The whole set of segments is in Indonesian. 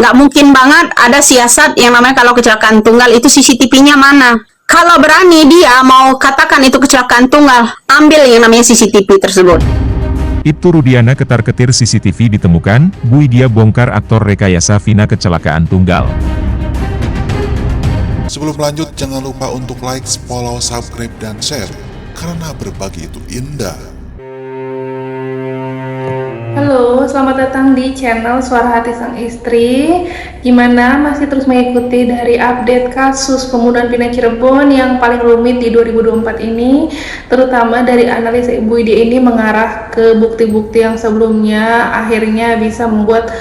Nggak mungkin banget ada siasat yang namanya kalau kecelakaan tunggal itu CCTV-nya mana. Kalau berani dia mau katakan itu kecelakaan tunggal, ambil yang namanya CCTV tersebut. Ibtu Rudiana ketar-ketir CCTV ditemukan, Bu Widya bongkar aktor rekayasa Vina kecelakaan tunggal. Sebelum lanjut, jangan lupa untuk like, follow, subscribe, dan share, karena berbagi itu indah. Halo, selamat datang di channel Suara Hati Sang Istri. Gimana, masih terus mengikuti dari update kasus pembunuhan Vina Cirebon yang paling rumit di 2024 ini, terutama dari analisa Ibu Widya ini mengarah ke bukti-bukti yang sebelumnya akhirnya bisa membuat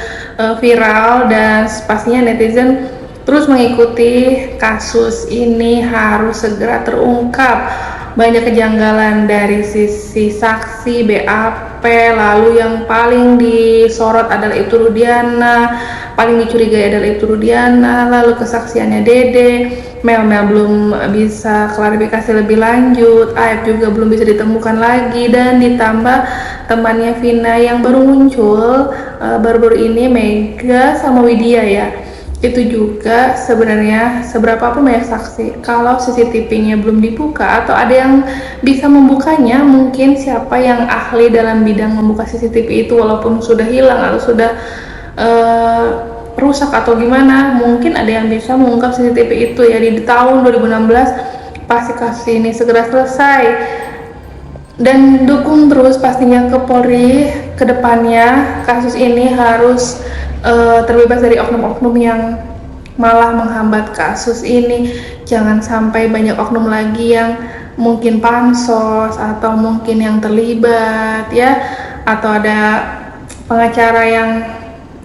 viral, dan pastinya netizen terus mengikuti kasus ini harus segera terungkap. Banyak kejanggalan dari sisi saksi, BAP, lalu yang paling disorot adalah Ibtu Rudiana, paling dicurigai adalah Ibtu Rudiana, lalu kesaksiannya Dede, Mel belum bisa klarifikasi lebih lanjut, Aib juga belum bisa ditemukan lagi, dan ditambah temannya Vina yang baru muncul baru-baru ini, Mega sama Widya ya. Itu juga sebenarnya seberapa pun banyak saksi, kalau CCTV-nya belum dibuka atau ada yang bisa membukanya, mungkin siapa yang ahli dalam bidang membuka CCTV itu walaupun sudah hilang atau sudah rusak atau gimana, mungkin ada yang bisa mengungkap CCTV itu ya di tahun 2016. Pasti kasus ini segera selesai, dan dukung terus pastinya ke Polri ke depannya. Kasus ini harus terbebas dari oknum-oknum yang malah menghambat kasus ini. Jangan sampai banyak oknum lagi yang mungkin pansos atau mungkin yang terlibat ya, atau ada pengacara yang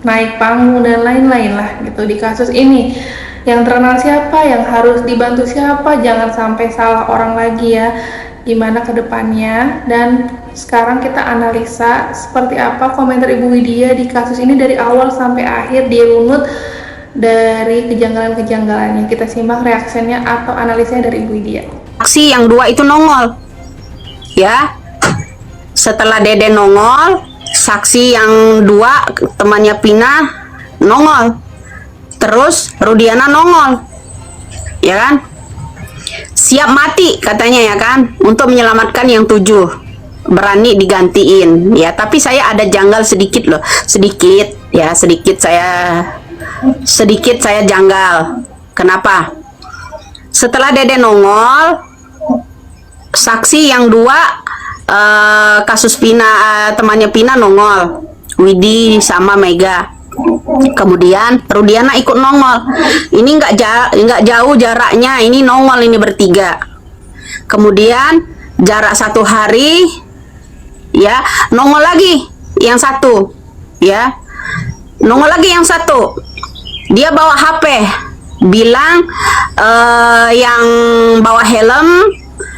naik panggung dan lain-lain lah gitu di kasus ini. Yang terkenal siapa, yang harus dibantu siapa, jangan sampai salah orang lagi ya. Gimana ke depannya, dan sekarang kita analisa seperti apa komentar Ibu Widya di kasus ini dari awal sampai akhir, dirunut dari kejanggalan-kejanggalannya. Kita simak reaksinya atau analisanya dari Ibu Widya. Saksi yang dua itu nongol, ya. Setelah Dede nongol, saksi yang dua temannya Vina nongol, terus Rudiana nongol, ya kan? Siap mati katanya ya kan, untuk menyelamatkan yang 7, berani digantiin ya. Tapi saya ada janggal sedikit loh, sedikit saya janggal. Kenapa? Setelah Dede nongol, saksi yang 2 kasus Vina, temannya Vina nongol, Widi sama Mega. Kemudian Rudiana ikut nongol. Ini nggak jauh jaraknya, ini nongol ini bertiga. Kemudian jarak 1 hari ya, nongol lagi yang 1 ya, nongol lagi yang 1. Dia bawa HP, bilang yang bawa helm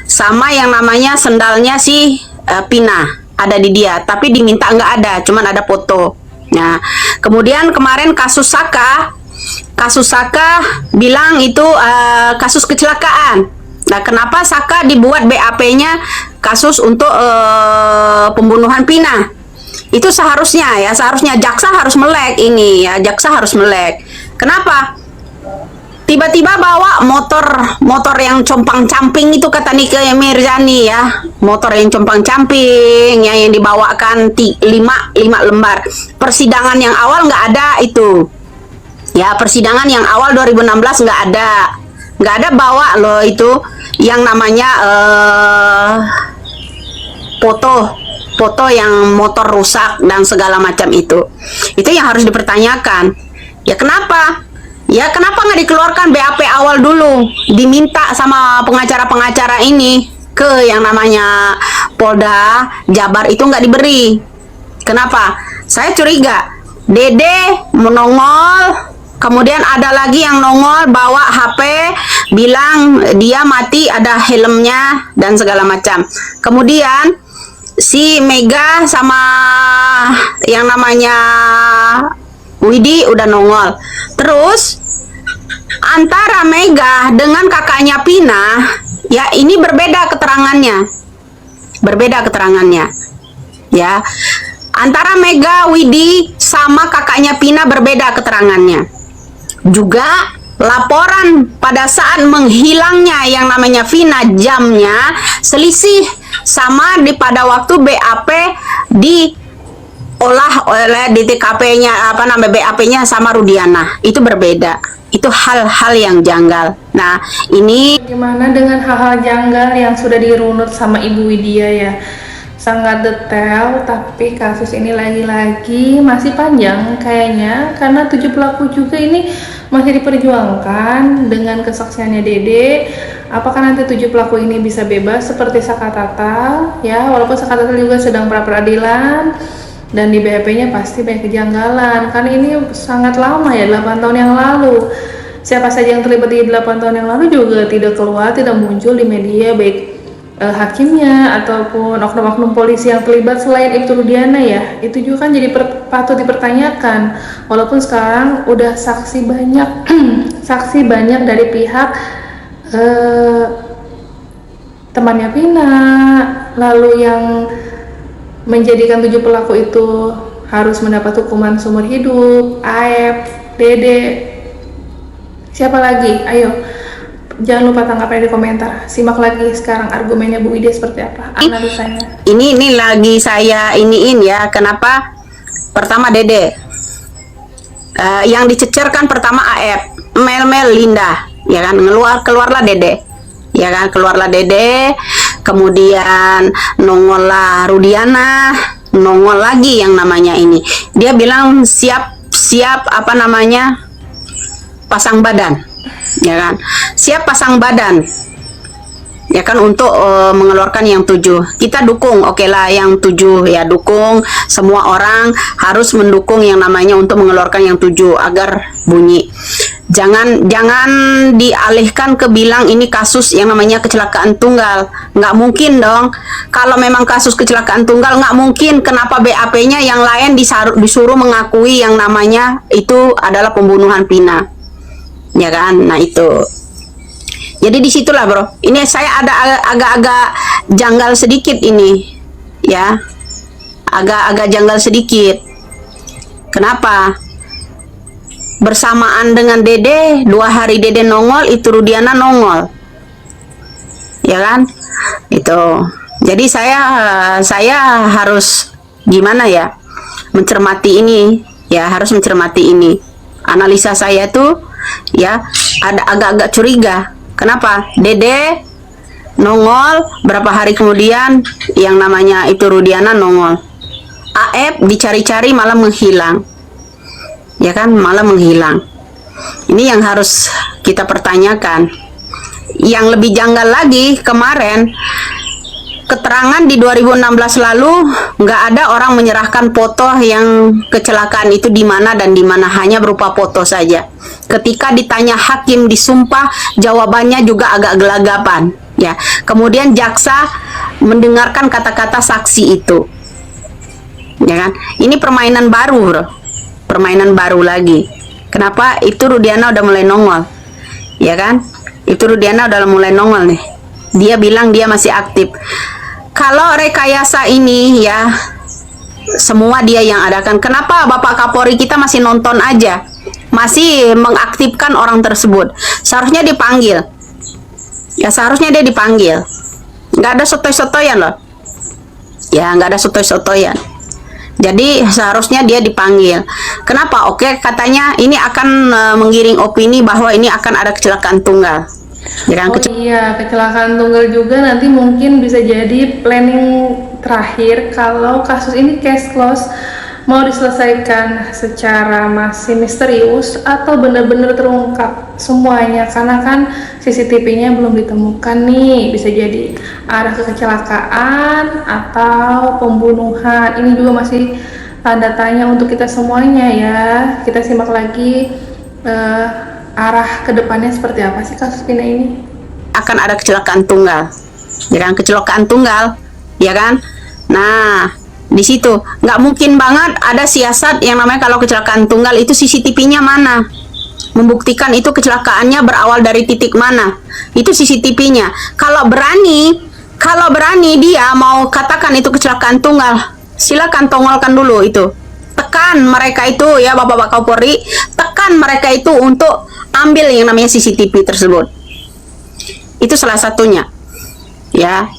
sama yang namanya sendalnya si Vina ada di dia, tapi diminta nggak ada, cuman ada foto. Nah, kemudian kemarin kasus Saka bilang itu kasus kecelakaan. Nah, kenapa Saka dibuat BAP-nya kasus untuk pembunuhan Vina? Itu seharusnya jaksa harus melek ini ya, jaksa harus melek. Kenapa? Tiba-tiba bawa motor yang compang-camping itu, kata Nike Mirzani ya, motor yang compang-camping ya, yang dibawakan 5 lembar. Persidangan yang awal nggak ada itu ya, persidangan yang awal 2016 nggak ada bawa loh itu yang namanya foto yang motor rusak dan segala macam. Itu yang harus dipertanyakan ya. Kenapa nggak dikeluarkan BAP awal dulu, diminta sama pengacara-pengacara ini ke yang namanya Polda Jabar, itu nggak diberi. Kenapa? Saya curiga Dede menongol, kemudian ada lagi yang nongol bawa HP, bilang dia mati, ada helmnya dan segala macam. Kemudian si Mega sama yang namanya Widi udah nongol. Terus antara Mega dengan kakaknya Vina ya, ini berbeda keterangannya ya. Antara Mega Widi sama kakaknya Pina berbeda keterangannya. Juga laporan pada saat menghilangnya yang namanya Vina jamnya selisih sama pada waktu BAP diolah oleh di TKP-nya BAP-nya sama Rudiana. Itu berbeda. Itu hal-hal yang janggal. Nah, ini Gimana dengan hal-hal janggal yang sudah dirunut sama Ibu Widya ya? Sangat detail, tapi kasus ini lagi-lagi masih panjang kayaknya karena 7 pelaku juga ini masih diperjuangkan dengan kesaksiannya Dede. Apakah nanti 7 pelaku ini bisa bebas seperti Sakatata ya, walaupun Sakatata juga sedang pra peradilan dan di BAP-nya pasti banyak kejanggalan karena ini sangat lama ya, 8 tahun yang lalu. Siapa saja yang terlibat di 8 tahun yang lalu juga tidak keluar, tidak muncul di media, baik hakimnya ataupun oknum-oknum polisi yang terlibat selain Ibtu Rudiana ya. Itu juga kan jadi patut dipertanyakan, walaupun sekarang udah saksi banyak saksi banyak dari pihak temannya Pina, lalu yang menjadikan 7 pelaku itu harus mendapat hukuman seumur hidup, Aep, Dede, siapa lagi? Ayo, jangan lupa tanggapannya di komentar. Simak lagi sekarang argumennya Bu Widya seperti apa, analisanya. ini lagi saya iniin ya. Kenapa? Pertama Dede, yang dicecerkan pertama Aep, Mel Linda, ya kan, keluarlah Dede, ya kan, keluarlah Dede, kemudian nongollah Rudiana, nongol lagi yang namanya ini. Dia bilang siap pasang badan, ya kan, siap pasang badan, ya kan, untuk mengeluarkan yang 7. Kita dukung, oke lah yang 7 ya, dukung. Semua orang harus mendukung yang namanya untuk mengeluarkan yang 7 agar bunyi. Jangan dialihkan ke bilang ini kasus yang namanya kecelakaan tunggal. Nggak mungkin dong. Kalau memang kasus kecelakaan tunggal, nggak mungkin kenapa BAP-nya yang lain disuruh mengakui yang namanya itu adalah pembunuhan Pina, ya kan. Nah itu, jadi disitulah bro, ini saya ada agak-agak janggal sedikit ini ya, agak-agak janggal sedikit. Kenapa? Bersamaan dengan Dede, 2 hari Dede nongol, itu Rudiana nongol, ya kan. Itu jadi saya harus gimana ya, mencermati ini ya, harus mencermati ini. Analisa saya tuh ya ada agak-agak curiga. Kenapa? Dede nongol, berapa hari kemudian yang namanya itu Rudiana nongol. Aep dicari-cari malah menghilang, ya kan, malah menghilang. Ini yang harus kita pertanyakan. Yang lebih janggal lagi, kemarin keterangan di 2016 lalu nggak ada orang menyerahkan foto yang kecelakaan itu di mana dan di mana, hanya berupa foto saja. Ketika ditanya hakim disumpah, jawabannya juga agak gelagapan ya. Kemudian jaksa mendengarkan kata-kata saksi itu, ya kan. Ini permainan baru bro, permainan baru lagi. Kenapa? Itu Rudiana udah mulai nongol, ya kan. Itu Rudiana udah mulai nongol nih. Dia bilang dia masih aktif. Kalau rekayasa ini ya semua dia yang adakan. Kenapa Bapak Kapolri kita masih nonton aja, masih mengaktifkan orang tersebut? Seharusnya dipanggil ya, seharusnya dia dipanggil. Nggak ada sotoy-sotoyan loh ya, nggak ada sotoy-sotoyan. Jadi seharusnya dia dipanggil. Kenapa? Oke, katanya ini akan menggiring opini bahwa ini akan ada kecelakaan tunggal. Iya, kecelakaan tunggal juga nanti mungkin bisa jadi planning terakhir kalau kasus ini case close, mau diselesaikan secara masih misterius atau benar-benar terungkap semuanya, karena kan CCTV-nya belum ditemukan nih. Bisa jadi arah ke kecelakaan atau pembunuhan. Ini juga masih tanda tanya untuk kita semuanya ya. Kita simak lagi arah kedepannya seperti apa sih kasus Pina ini. Akan ada kecelakaan tunggal, ya kan, kecelakaan tunggal, ya kan. Nah di situ nggak mungkin banget ada siasat yang namanya kalau kecelakaan tunggal itu CCTV-nya mana, membuktikan itu kecelakaannya berawal dari titik mana, itu CCTV-nya. Kalau berani dia mau katakan itu kecelakaan tunggal, Silakan tongolkan dulu itu. Tekan mereka itu ya Bapak-bapak Kapolri, tekan mereka itu untuk ambil yang namanya CCTV tersebut. Itu salah satunya. Ya.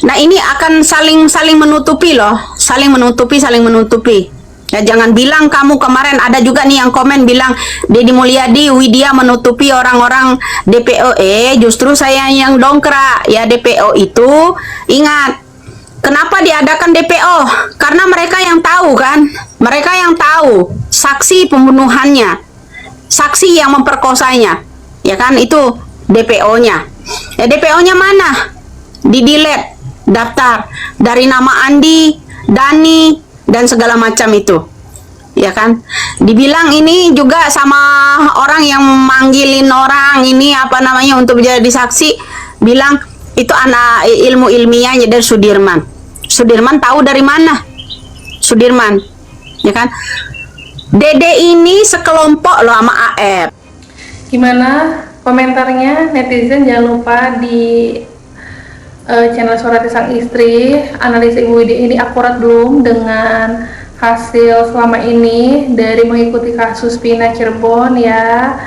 Nah, ini akan saling menutupi loh, saling menutupi. Ya, jangan bilang kamu kemarin ada juga nih yang komen bilang Deddy Mulyadi, Widya menutupi orang-orang DPO. Justru saya yang dongkrak. Ya, DPO itu ingat, kenapa diadakan DPO? Karena mereka yang tahu kan, mereka yang tahu saksi pembunuhannya, saksi yang memperkosanya, ya kan, itu DPO-nya. Ya, DPO-nya mana? Di-delete daftar dari nama Andi, Dani, dan segala macam itu, ya kan. Dibilang ini juga sama orang yang manggilin orang ini apa namanya untuk menjadi saksi, bilang itu anak ilmu ilmiahnya dari Sudirman. Sudirman tahu dari mana? Sudirman, ya kan. Dede ini sekelompok loh sama AF. Gimana komentarnya netizen? Jangan lupa di channel Suara Hati Sang Istri. Analisa Ibu Widya ini akurat belum dengan hasil selama ini dari mengikuti kasus Pina Cirebon ya?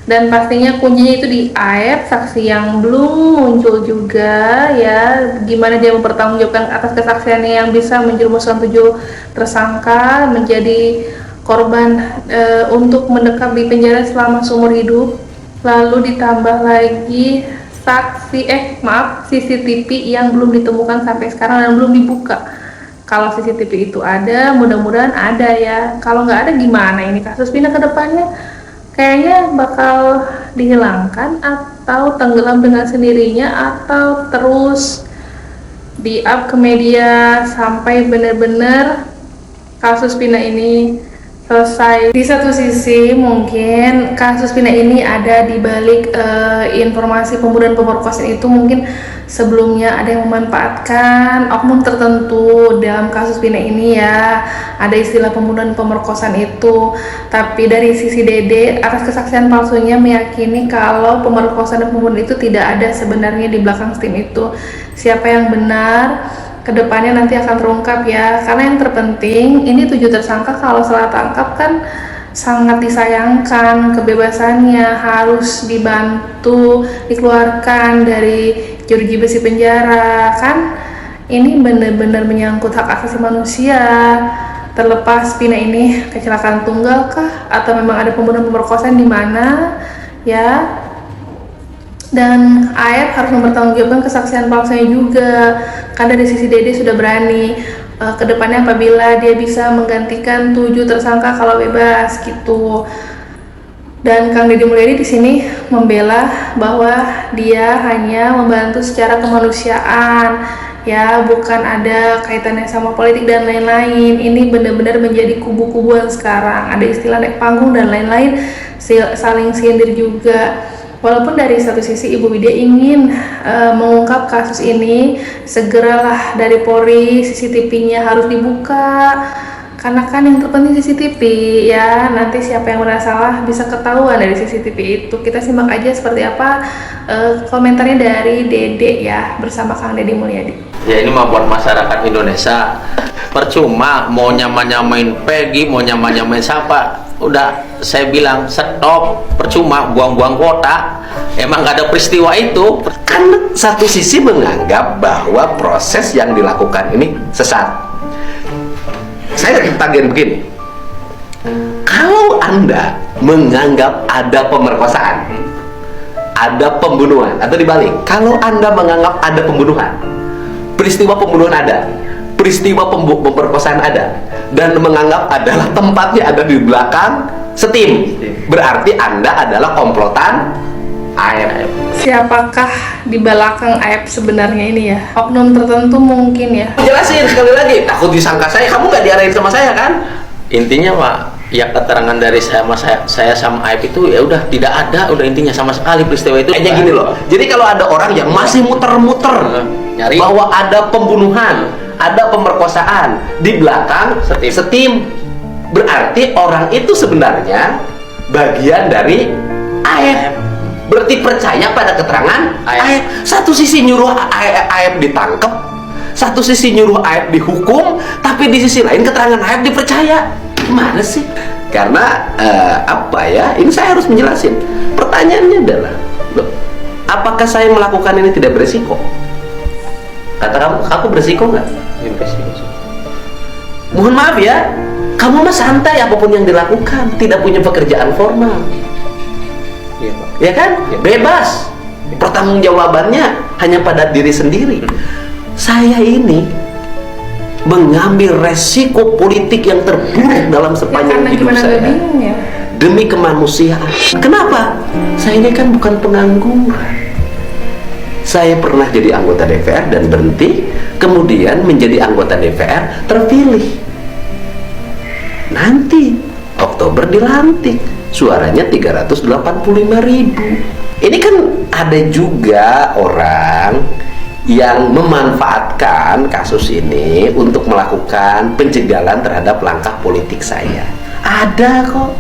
Dan pastinya kuncinya itu di AF, saksi yang belum muncul juga ya. Gimana dia mempertanggungjawabkan atas kesaksiannya yang bisa menjerumuskan 7 tersangka menjadi korban untuk mendekam di penjara selama seumur hidup. Lalu ditambah lagi CCTV yang belum ditemukan sampai sekarang dan belum dibuka. Kalau CCTV itu ada, mudah-mudahan ada ya. Kalau nggak ada gimana ini kasus Pina ke depannya? Kayaknya bakal dihilangkan atau tenggelam dengan sendirinya atau terus di-up ke media sampai benar-benar kasus Pina ini selesai. Di satu sisi mungkin kasus Pina ini ada di balik informasi pembunuhan pemerkosaan itu, mungkin sebelumnya ada yang memanfaatkan oknum tertentu dalam kasus Pina ini ya, ada istilah pembunuhan pemerkosaan itu. Tapi dari sisi Dede atas kesaksian palsunya meyakini kalau pemerkosaan dan pembunuhan itu tidak ada sebenarnya di belakang tim itu. Siapa yang benar kedepannya nanti akan terungkap ya, karena yang terpenting ini 7 tersangka kalau salah tangkap kan sangat disayangkan, kebebasannya harus dibantu dikeluarkan dari jeruji besi penjara kan. Ini benar-benar menyangkut hak asasi manusia. Terlepas Pina ini kecelakaan tunggal kah atau memang ada pembunuhan pemerkosaan di mana ya. Dan AF harus mempertanggungjawabkan kesaksian palsunya juga. Kan dari sisi Dede sudah berani kedepannya apabila dia bisa menggantikan 7 tersangka kalau bebas gitu. Dan Kang Deddy Mulyadi di sini membela bahwa dia hanya membantu secara kemanusiaan ya, bukan ada kaitannya sama politik dan lain-lain. Ini benar-benar menjadi kubu-kubuan sekarang. Ada istilah naik panggung dan lain-lain, saling sindir juga. Walaupun dari satu sisi Ibu Widya ingin mengungkap kasus ini, segeralah dari Polri CCTV-nya harus dibuka. Karena kan yang terpenting CCTV ya, nanti siapa yang bersalah bisa ketahuan dari CCTV itu. Kita simak aja seperti apa komentarnya dari Dede ya, bersama Kang Deddy Mulyadi. Ya ini mah buat masyarakat Indonesia. Percuma mau nyamain Peggy, mau nyamain siapa. Udah saya bilang stop, percuma buang-buang kota. Emang gak ada peristiwa itu. Kan satu sisi menganggap bahwa proses yang dilakukan ini sesat. Saya tagih begini, kalau Anda menganggap ada pemerkosaan, ada pembunuhan, atau dibalik, kalau Anda menganggap ada pembunuhan, peristiwa pembunuhan ada, peristiwa pemerkosaan ada, dan menganggap adalah tempatnya ada di belakang setim, berarti Anda adalah komplotan AF. Siapakah di belakang AF sebenarnya ini ya? Oknum tertentu mungkin ya. Jelasin sekali lagi, takut disangka saya, kamu nggak diarahin sama saya kan? Intinya Pak, ya keterangan dari saya sama AF itu ya udah tidak ada, udah intinya sama sekali peristiwa itu. Kayaknya gini loh, jadi kalau ada orang yang masih muter-muter nyari bahwa ada pembunuhan, ada pemerkosaan di belakang setim, berarti orang itu sebenarnya bagian dari AF. Berarti percaya pada keterangan AF. Satu sisi nyuruh AF ditangkap, Satu sisi nyuruh Aep dihukum, tapi di sisi lain keterangan Aep dipercaya. Gimana sih? Karena apa ya? Ini saya harus menjelasin. Pertanyaannya adalah, loh, apakah saya melakukan ini tidak beresiko? Kata kamu, aku beresiko nggak? Mohon maaf ya, kamu mah santai apapun yang dilakukan, tidak punya pekerjaan formal. Iya, Pak. Ya kan? Bebas. Pertanggungjawabannya hanya pada diri sendiri. Saya ini mengambil resiko politik yang terburuk dalam sepanjang karena hidup gimana saya gak bingung ya. demi kemanusiaan. Kenapa? Saya ini kan bukan pengangguran. Saya pernah jadi anggota DPR dan berhenti, kemudian menjadi anggota DPR terpilih. Nanti Oktober dilantik, suaranya 385.000. Ini kan ada juga orang yang memanfaatkan kasus ini untuk melakukan penjagalan terhadap langkah politik saya. Ada kok.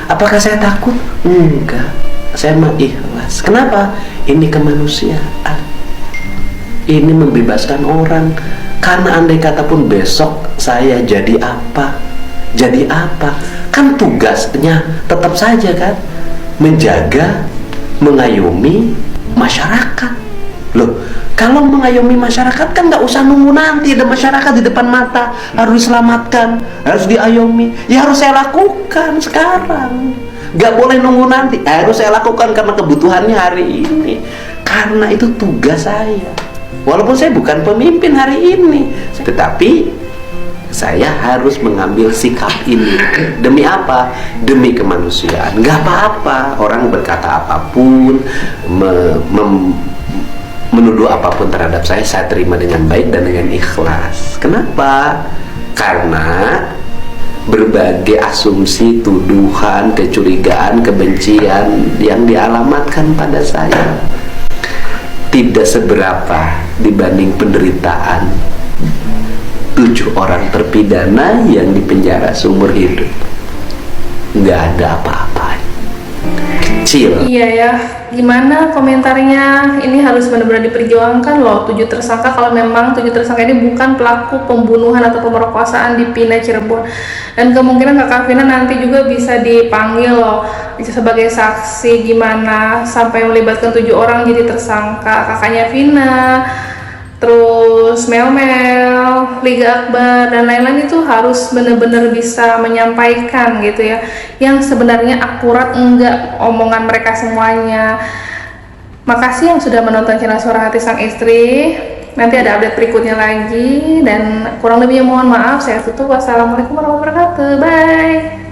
Apakah saya takut? Enggak. Saya mah ikhlas. Kenapa? Ini kemanusiaan. Ini membebaskan orang. Karena andai kata pun besok saya jadi apa? Jadi apa? Kan tugasnya tetap saja kan menjaga, mengayomi masyarakat. Loh, kalau mengayomi masyarakat kan nggak usah nunggu nanti ada masyarakat di depan mata harus diselamatkan, harus diayomi. Ya harus saya lakukan sekarang. Nggak boleh nunggu nanti. Harus saya lakukan karena kebutuhannya hari ini. Karena itu tugas saya. Walaupun saya bukan pemimpin hari ini, tetapi saya harus mengambil sikap ini. Demi apa? Demi kemanusiaan. Nggak apa-apa orang berkata apapun, menuduh apapun terhadap saya terima dengan baik dan dengan ikhlas. Kenapa? Karena berbagai asumsi, tuduhan, kecurigaan, kebencian yang dialamatkan pada saya tidak seberapa dibanding penderitaan 7 orang terpidana yang dipenjara seumur hidup. Nggak ada apa-apanya. Kecil. Iya ya, gimana komentarnya? Ini harus benar-benar diperjuangkan loh. 7 tersangka, kalau memang 7 tersangka ini bukan pelaku pembunuhan atau pemerkosaan di Pina Cirebon, dan kemungkinan kakak Vina nanti juga bisa dipanggil loh, bisa sebagai saksi gimana sampai melibatkan 7 orang jadi tersangka. Kakaknya Vina, terus Mel, Liga Akbar, dan lain-lain itu harus benar-benar bisa menyampaikan gitu ya, yang sebenarnya akurat, enggak omongan mereka semuanya. Makasih yang sudah menonton channel Suara Hati Sang Istri. Nanti ada update berikutnya lagi, dan kurang lebihnya mohon maaf. Saya tutup. Wassalamualaikum warahmatullahi wabarakatuh. Bye.